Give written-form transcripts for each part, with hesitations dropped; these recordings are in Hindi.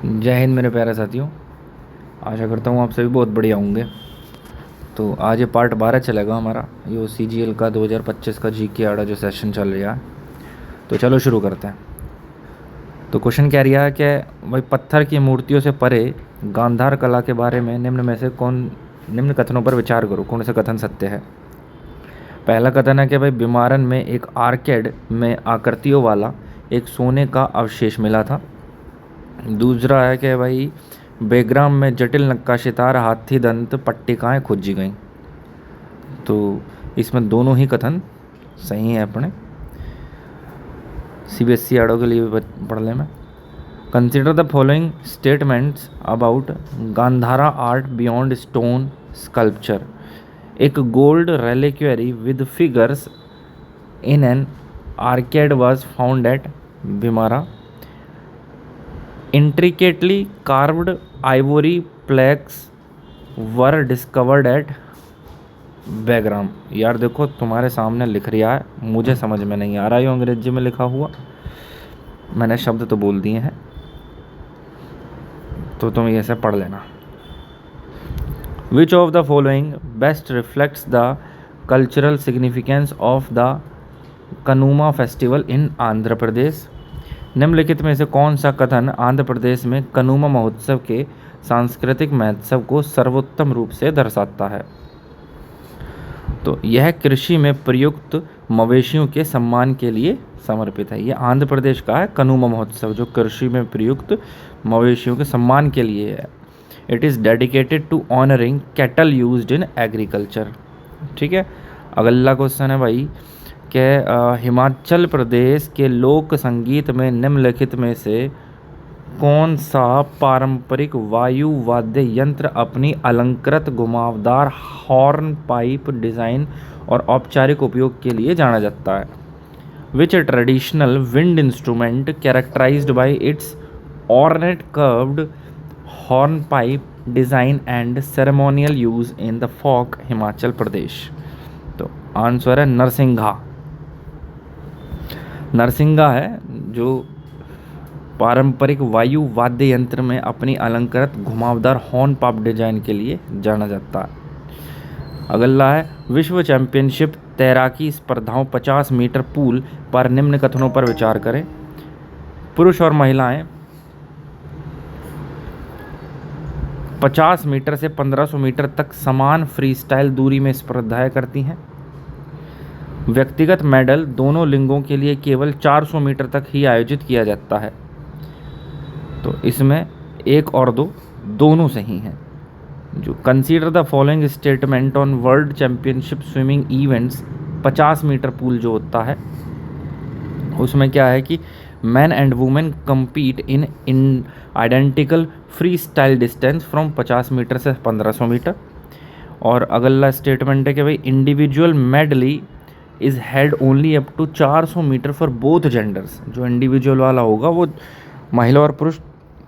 जय हिंद मेरे प्यारे साथियों। आशा करता हूँ आप सभी बहुत बढ़िया होंगे। तो आज ये पार्ट 12 चलेगा हमारा यो CGL का 2025 का GK आड़ा जो सेशन चल रहा है। तो चलो शुरू करते हैं। तो क्वेश्चन क्या रहा है कि भाई पत्थर की मूर्तियों से परे गांधार कला के बारे में निम्न कथनों पर विचार करो, कौन सा कथन सत्य है। पहला कथन है कि भाई बिमारन में एक आर्केड में आकृतियों वाला एक सोने का अवशेष मिला था। दूसरा है कि भाई बेग्राम में जटिल नक्काशीदार हाथी दंत पट्टिकाएँ खोजी गईं। तो इसमें दोनों ही कथन सही हैं। अपने CBSE आड़ों के लिए भी पढ़ लें। मैं consider the following statements about Gandhara art beyond stone sculpture. एक gold reliquary with figures in an arcade was found at Bimara. Intricately carved ivory plaques were discovered at Begram. यार देखो तुम्हारे सामने लिख रहा है, मुझे समझ में नहीं आ रहा है अंग्रेजी में लिखा हुआ, मैंने शब्द तो बोल दिए हैं, तो तुम ये से पढ़ लेना। Which of the following best reflects the cultural significance of the Kanuma festival in Andhra Pradesh. निम्नलिखित में से कौन सा कथन आंध्र प्रदेश में कनूमा महोत्सव के सांस्कृतिक महत्व को सर्वोत्तम रूप से दर्शाता है। तो यह कृषि में प्रयुक्त मवेशियों के सम्मान के लिए समर्पित है। यह आंध्र प्रदेश का है कनूमा महोत्सव, जो कृषि में प्रयुक्त मवेशियों के सम्मान के लिए है। It is dedicated to honouring cattle used in agriculture. ठीक है। अगला क्वेश्चन है भाई कि हिमाचल प्रदेश के लोक संगीत में निम्नलिखित में से कौन सा पारंपरिक वायु वाद्य यंत्र अपनी अलंकृत घुमावदार हॉर्न पाइप डिज़ाइन और औपचारिक उपयोग के लिए जाना जाता है। Which traditional wind instrument characterized by its ornate curved horn pipe design and ceremonial use in the folk Himachal Pradesh. तो आंसर है नरसिंघा। नरसिंघा है जो पारंपरिक वायु वाद्य यंत्र में अपनी अलंकृत घुमावदार हॉर्न पाइप डिजाइन के लिए जाना जाता है। अगला है विश्व चैंपियनशिप तैराकी स्पर्धाओं 50 मीटर पूल पर निम्न कथनों पर विचार करें। पुरुष और महिलाएं 50 मीटर से 1500 मीटर तक समान फ्रीस्टाइल दूरी में स्पर्धाएं करती हैं। व्यक्तिगत मेडल दोनों लिंगों के लिए केवल 400 मीटर तक ही आयोजित किया जाता है। तो इसमें 1 और 2 दोनों सही हैं। जो consider the following statement on world championship swimming events 50 metre pool जो होता है उसमें क्या है कि men and women compete in identical freestyle distance from 50 metre से 1500 मीटर। और अगला स्टेटमेंट है कि भाई individual medley is held only up to 400 metre for both genders. जो इंडिविजुअल वाला होगा वो महिला और पुरुष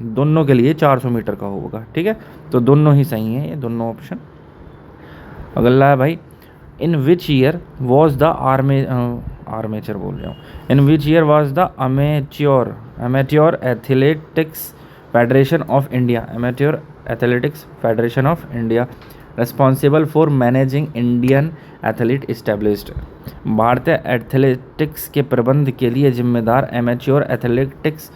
दोनों के लिए 400 मीटर का होगा। ठीक है। तो दोनों ही सही हैं ये दोनों ऑप्शन। अगला है भाई in which year was the armature बोल रहा हूँ in which year was the amateur athletics federation of India responsible for managing Indian athlete established. भारतीय एथलेटिक्स के प्रबंध के लिए जिम्मेदार amateur athletics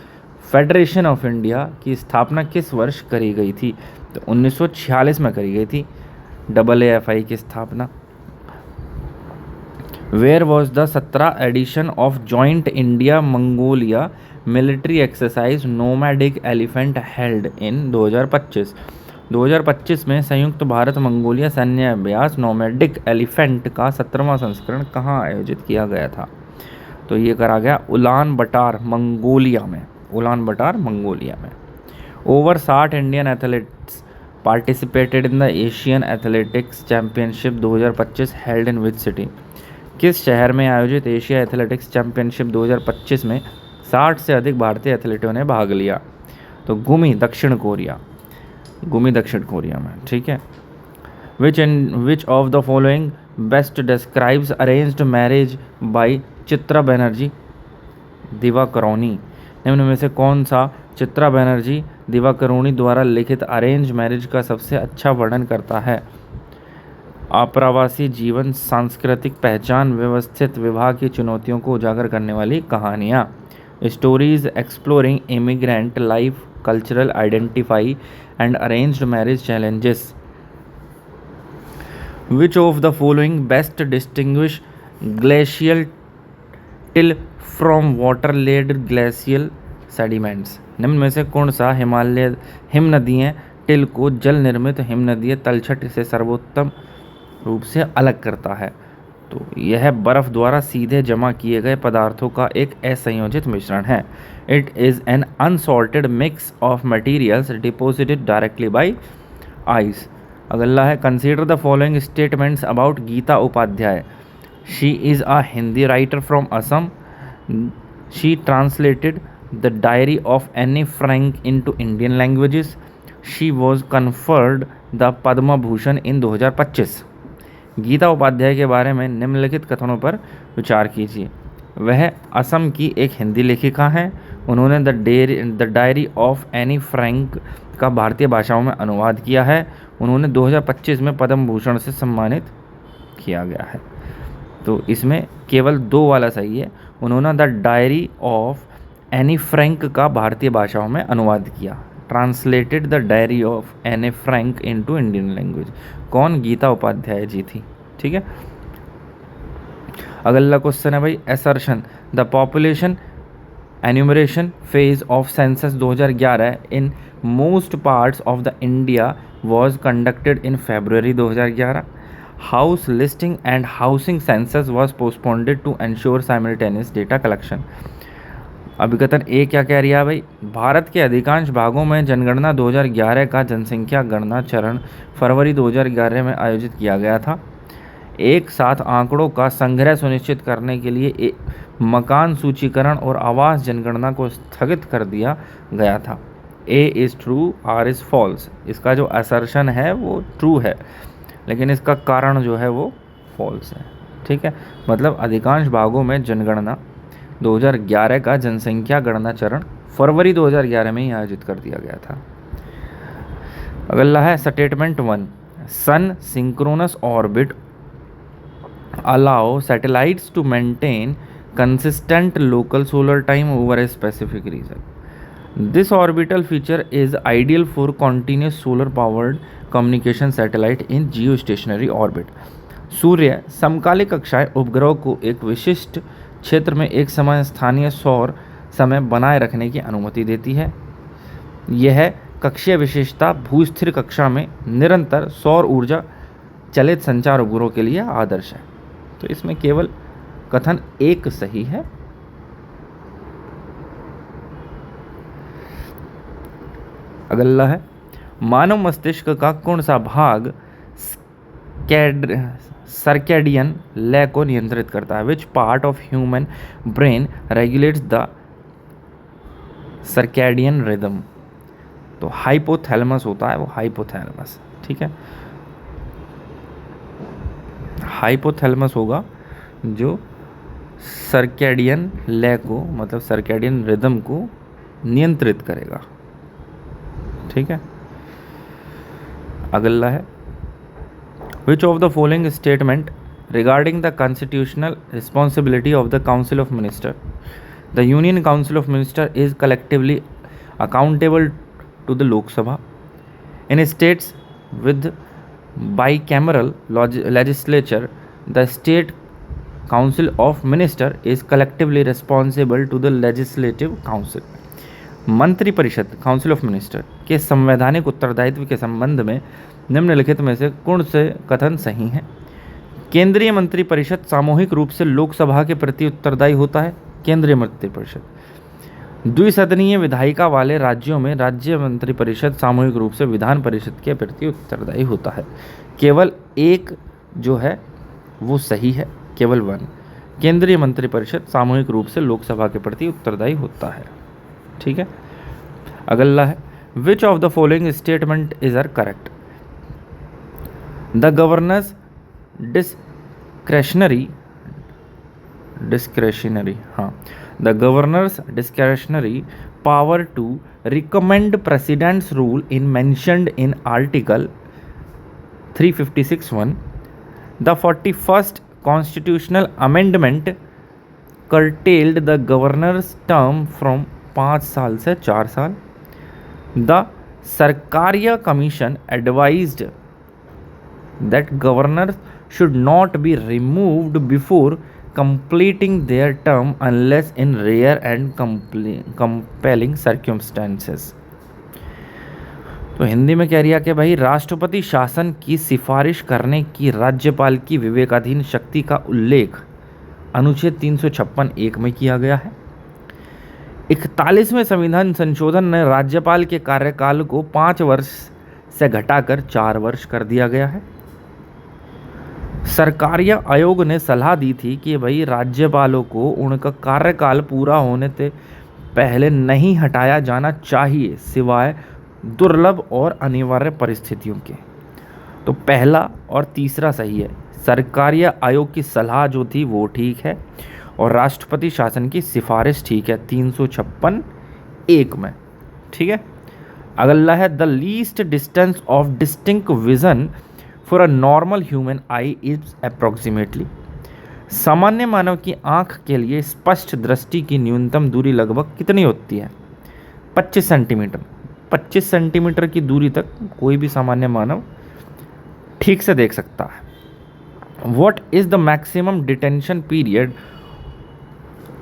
federation of India की स्थापना किस वर्ष करी गई थी। तो 1946 में करी गई थी AAFI की स्थापना। Where was the 17 edition of joint India Mongolia military exercise nomadic elephant held in 2025 में संयुक्त भारत मंगोलिया सैन्य अभ्यास नोमैडिक एलिफेंट का 17वां संस्करण कहाँ आयोजित किया गया था। तो ये करा गया उलान बटार मंगोलिया में। Over 60 Indian athletes participated in the Asian athletics championship 2025 held in which city. किस शहर में आयोजित एशिया एथलेटिक्स चैंपियनशिप 2025 में 60 से अधिक भारतीय एथलीटों ने भाग लिया। तो गुमी दक्षिण कोरिया में। ठीक है। Which of the following best describes arranged marriage by Chitra Banerjee Divakaruni. निम्न में से कौन सा चित्रा बनर्जी दिवाकरुणी द्वारा लिखित अरेंज मैरिज का सबसे अच्छा वर्णन करता है। आप्रवासी जीवन, सांस्कृतिक पहचान, व्यवस्थित विवाह की चुनौतियों को उजागर करने वाली कहानियाँ। Stories exploring immigrant life, cultural identify and arranged marriage challenges. Which of the following best distinguish glacial till from water-led glacial sediments? निम्न में से कौन सा हिमालय हिमनदीय टिल को जल निर्मित हिमनदीय तलछट से सर्वोत्तम रूप से अलग करता है? तो यह बर्फ द्वारा सीधे जमा किए गए पदार्थों का एक असंयोजित मिश्रण है। It is an unsorted mix of materials deposited directly by ice. अगला है consider the following statements about Geeta Upadhyay. She is a Hindi writer from Assam. She translated the diary of Anne Frank into Indian languages. She was conferred the Padma Bhushan in 2025। Geeta Upadhyay के बारे में निम्नलिखित कथनों पर विचार कीजिए। वह असम की एक हिंदी लेखिका हैं। उन्होंने the diary of Anne Frank का भारतीय भाषाओं में अनुवाद किया है। उन्होंने 2025 में पद्म भूषण से सम्मानित किया गया है। तो इसमें केवल 2 वाला सही है। उन्होंने the diary of Anne Frank का भारतीय भाषाओं में अनुवाद किया। Translated the diary of Anne Frank into Indian language. कौन? गीता उपाध्याय जी थी। ठीक है। अगला क्वेश्चन है भाई assertion the population enumeration phase of census 2011 in most parts of the India was conducted in February 2011. House listing and housing census was postponed to ensure simultaneous data collection. अभिकथन ए क्या कह रहा है भाई? भारत के अधिकांश भागों में जनगणना 2011 का जनसंख्या गणना चरण फरवरी 2011 में आयोजित किया गया था। एक साथ आंकड़ों का संग्रह सुनिश्चित करने के लिए मकान सूचीकरण और आवास जनगणना को स्थगित कर दिया गया था। A is true, R is false. इसका जो असर्शन है वो ट्रू है, लेकिन इसका कारण जो है वो फॉल्स है। ठीक है, मतलब अधिकांश भागों में जनगणना 2011 का जनसंख्या गणना चरण फरवरी 2011 में ही आयोजित कर दिया गया था। अगला है statement 1 sun synchronous orbit allow satellites to maintain consistent local solar time over a specific region. This orbital feature is ideal for continuous solar powered communication satellite in geostationary orbit. सूर्य समकालिक कक्षाएं उपग्रहों को एक विशिष्ट क्षेत्र में एक समय स्थानीय सौर समय बनाए रखने की अनुमति देती है। यह कक्षीय विशेषता भूस्थिर कक्षा में निरंतर सौर ऊर्जा चलित संचार उपग्रहों के लिए आदर्श है। तो इसमें केवल कथन 1 सही है। अगला है मानव मस्तिष्क का कौन सा भाग सर्कैडियन लय को नियंत्रित करता है? Which part of human brain regulates the circadian rhythm? तो हाइपोथैलेमस होता है वो, हाइपोथैलेमस। ठीक है, हाइपोथैलेमस होगा जो सर्कैडियन लय को, मतलब सर्कैडियन रिदम को नियंत्रित करेगा। ठीक है। अगला है which of the following statement regarding the constitutional responsibility of the council of minister. The union council of minister is collectively accountable to the Lok Sabha. In states with bicameral legislature, the state council of minister is collectively responsible to the legislative council. मंत्री परिषद काउंसिल ऑफ मिनिस्टर के संवैधानिक उत्तरदायित्व के संबंध में निम्नलिखित में से कौन से कथन सही हैं? केंद्रीय मंत्री परिषद सामूहिक रूप से लोकसभा के प्रति उत्तरदायी होता है। केंद्रीय मंत्री परिषद द्विसदनीय विधायिका वाले राज्यों में राज्य मंत्री परिषद सामूहिक रूप से विधान परिषद के प्रति उत्तरदायी होता है। केवल एक जो है वो सही है, केवल 1। केंद्रीय मंत्री परिषद सामूहिक रूप से लोकसभा के प्रति उत्तरदायी होता है। ठीक है। अगला है which of the following statement is are correct? The governor's discretionary the governor's discretionary power to recommend president's rule in mentioned in Article 356(1). The 41st constitutional amendment curtailed the governor's term from 5 साल से 4 साल. The Sarkaria Commission advised that governors should not be removed before completing their term unless in rare and compelling circumstances. तो हिंदी में कह रही है कि भाई राष्ट्रपति शासन की सिफारिश करने की राज्यपाल की विवेकाधीन शक्ति का उल्लेख अनुच्छेद 356(1) में किया गया है. 41वें संविधान संशोधन ने राज्यपाल के कार्यकाल को 5 वर्ष से घटाकर 4 वर्ष कर दिया गया है. सरकारीय आयोग ने सलाह दी थी कि भाई राज्यपालों को उनका कार्यकाल पूरा होने से पहले नहीं हटाया जाना चाहिए सिवाय दुर्लभ और अनिवार्य परिस्थितियों के. तो पहला और तीसरा सही है. सरकारीय आयोग की सलाह जो थी वो ठीक है और राष्ट्रपति शासन की सिफारिश ठीक है 356(1) में. ठीक है. अगला है the least distance of distinct vision for a normal human I is approximately. सामान्य मानव की आंख के लिए स्पष्ट दृष्टि की न्यूनतम दूरी लगभग कितनी होती है? 25 सेंटीमीटर. 25 सेंटीमीटर की दूरी तक कोई भी सामान्य मानव ठीक से देख सकता है. What is the maximum detention period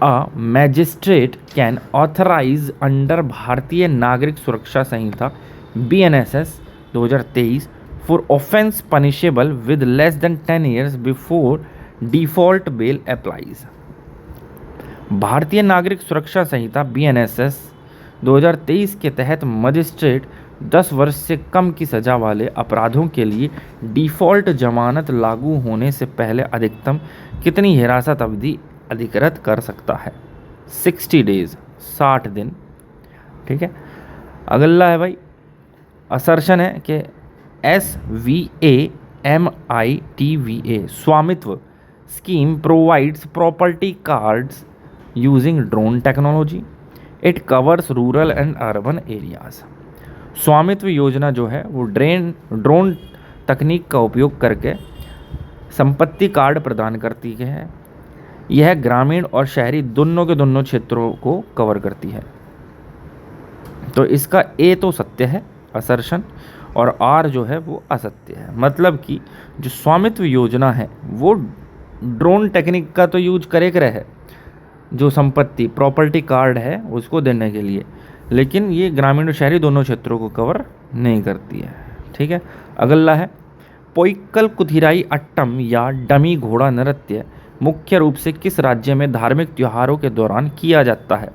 a magistrate can authorize under भारतीय नागरिक सुरक्षा संहिता BNSS 2023 for offence punishable with less than 10 years before default bail applies? भारतीय नागरिक सुरक्षा संहिता BNSS 2023 के तहत मजिस्ट्रेट 10 वर्ष से कम की सजा वाले अपराधों के लिए डिफ़ॉल्ट जमानत लागू होने से पहले अधिकतम कितनी हिरासत अवधि अधिकृत कर सकता है? 60 डेज, 60 दिन. ठीक है. अगला है भाई असर्शन है कि SVAMITVA स्वामित्व scheme provides property cards using drone technology. It covers rural and urban areas. स्वामित्व योजना जो है वो ड्रोन तकनीक का उपयोग करके संपत्ति कार्ड प्रदान करती है. यह ग्रामीण और शहरी दोनों के दोनों क्षेत्रों को कवर करती है. तो इसका ए तो सत्य है असर्शन और आर जो है वो असत्य है. मतलब कि जो स्वामित्व योजना है वो ड्रोन टेक्निक का तो यूज करे है जो संपत्ति प्रॉपर्टी कार्ड है उसको देने के लिए, लेकिन ये ग्रामीण और शहरी दोनों क्षेत्रों को कवर नहीं करती है. ठीक है. अगला है पोइक्कल कुथिराई अट्टम या डमी घोड़ा नृत्य मुख्य रूप से किस राज्य में धार्मिक त्योहारों के दौरान किया जाता है?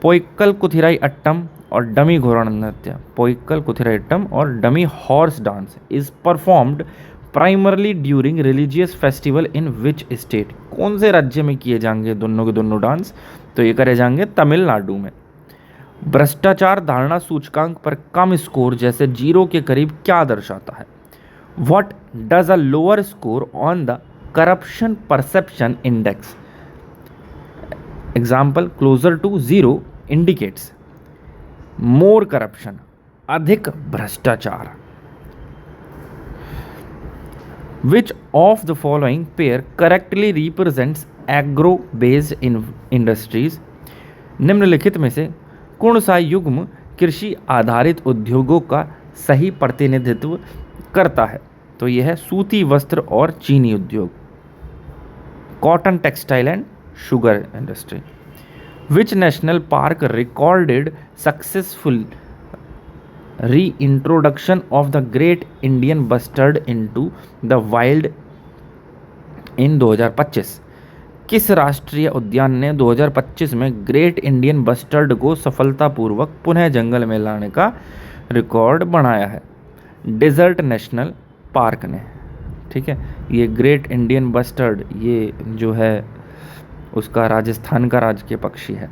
पोइक्कल कुथिराई अट्टम और डमी घोड़ा नृत्य. पोइक्कल कुथिराई अट्टम और dummy horse dance is performed primarily during religious festival in which state. कौन से राज्य में किए जाएंगे दोनों के दोनों डांस? तो ये करे जाएंगे तमिलनाडु में. भ्रष्टाचार धारणा सूचकांक पर कम स्कोर जैसे 0 के करीब क्या दर्शाता है? What does a lower score on the corruption perception index example closer to 0 indicates more corruption, अधिक भ्रष्टाचार. Which of the following pair correctly represents agro-based industries? निम्नलिखित में से कौन सा युग्म कृषि आधारित उद्योगों का सही प्रतिनिधित्व करता है? तो यह है सूती वस्त्र और चीनी उद्योग. Cotton textile and sugar industry. Which national park recorded successful reintroduction of the Great Indian Bustard into the wild in 2025? किस राष्ट्रीय उद्यान ने 2025 में ग्रेट इंडियन बस्टर्ड को सफलतापूर्वक पुनः जंगल में लाने का रिकॉर्ड बनाया है? डेजर्ट नेशनल पार्क ने. ठीक है. ये ग्रेट इंडियन बस्टर्ड ये जो है उसका राजस्थान का राजकीय पक्षी है.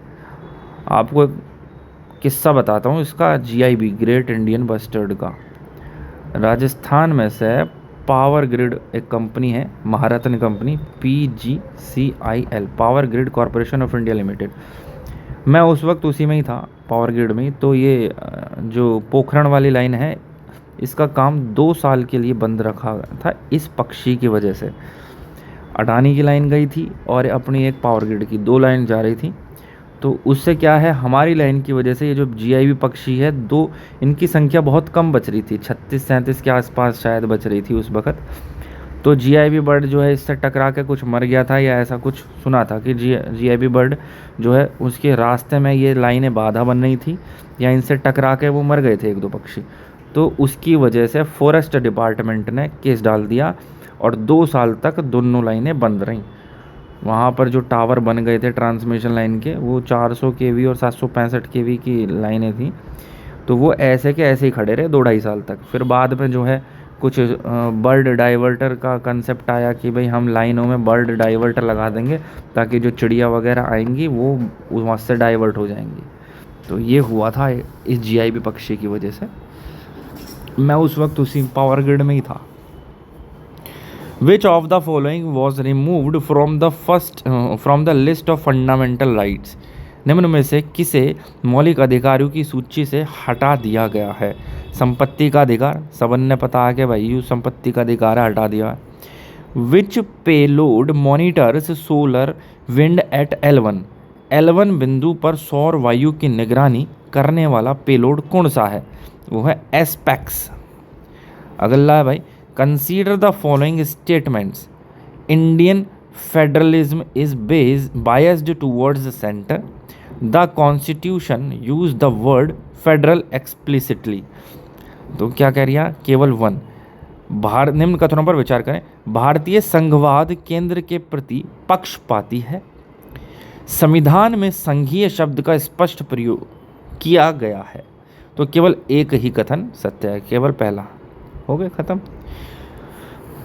आपको एक किस्सा बताता हूँ इसका. GIB ग्रेट इंडियन बस्टर्ड का राजस्थान में से पावर ग्रिड एक कंपनी है Maharatna company PGCIL power grid corporation of India limited मैं उस वक्त उसी में ही था, पावर ग्रिड में ही। तो ये जो पोखरण वाली लाइन है, इसका काम 2 साल के लिए बंद रखा था इस पक्षी की वजह से। अडानी की लाइन गई थी और अपनी एक पावर ग्रिड की, 2 लाइन जा रही थी। तो उससे क्या है, हमारी लाइन की वजह से ये जो जीआईबी पक्षी है, 2 इनकी संख्या बहुत कम बच रही थी, 36-37 के आसपास शायद बच रही थी उस वक्त। तो जीआईबी बर्ड जो है इससे टकरा के कुछ मर गया था, या ऐसा कुछ सुना था कि जीआईबी बर्ड जो है उसके रास्ते में ये लाइनें बाधा बन रही थी, या इनसे टकरा के वो मर गए थे 1-2 पक्षी। तो उसकी वजह से फॉरेस्ट डिपार्टमेंट ने केस डाल दिया और 2 साल तक दोनों लाइनें बंद रहीं। वहाँ पर जो टावर बन गए थे ट्रांसमिशन लाइन के, वो 400 केवी और 765 केवी की लाइनें थी। तो वो ऐसे के ऐसे ही खड़े रहे 2-2.5 साल तक। फिर बाद में जो है कुछ बर्ड डाइवर्टर का कंसेप्ट आया कि भाई हम लाइनों में बर्ड डाइवर्टर लगा देंगे ताकि जो चिड़िया वगैरह आएंगी वो वहाँ से डाइवर्ट हो जाएंगी। तो ये हुआ था इस जीआईबी पक्षी की वजह से। मैं उस वक्त उसी पावर ग्रिड में ही था। Which of the following was removed from the list of fundamental rights? निम्न में से किसे मौलिक अधिकारों की सूची से हटा दिया गया है? संपत्ति का अधिकार, सबन ने पता है कि भाई यू संपत्ति का अधिकार हटा दिया। Which payload monitors solar wind at L1 बिंदु पर सौर वायु की निगरानी करने वाला पेलोड कौन सा है? वो है एस्पेक्स। अगला है भाई, consider the following statements. Indian federalism is biased towards the centre. The constitution use the word federal explicitly. तो क्या कह रही है? केवल 1। निम्न कथनों पर विचार करें। भारतीय संघवाद केंद्र के प्रति पक्षपाती है। संविधान में संघीय शब्द का स्पष्ट प्रयोग किया गया है। तो केवल एक ही कथन सत्य है, केवल पहला। हो गए ख़त्म।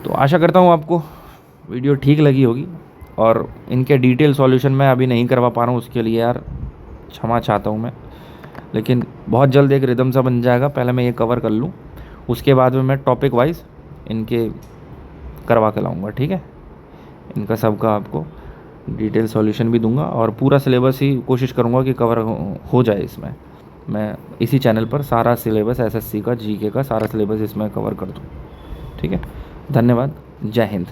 तो आशा करता हूँ आपको वीडियो ठीक लगी होगी, और इनके डिटेल सॉल्यूशन मैं अभी नहीं करवा पा रहा हूँ, उसके लिए यार क्षमा चाहता हूँ मैं। लेकिन बहुत जल्द एक रिदम सा बन जाएगा, पहले मैं ये कवर कर लूँ, उसके बाद में मैं टॉपिक वाइज इनके करवा के लाऊँगा। ठीक है, इनका सबका आपको डिटेल सॉल्यूशन भी दूंगा, और पूरा सिलेबस ही कोशिश करूँगा कि कवर हो जाए इसमें। मैं इसी चैनल पर सारा सिलेबस एसएससी का, जीके का सारा सिलेबस इसमें कवर कर दूँ। ठीक है, धन्यवाद, जय हिंद।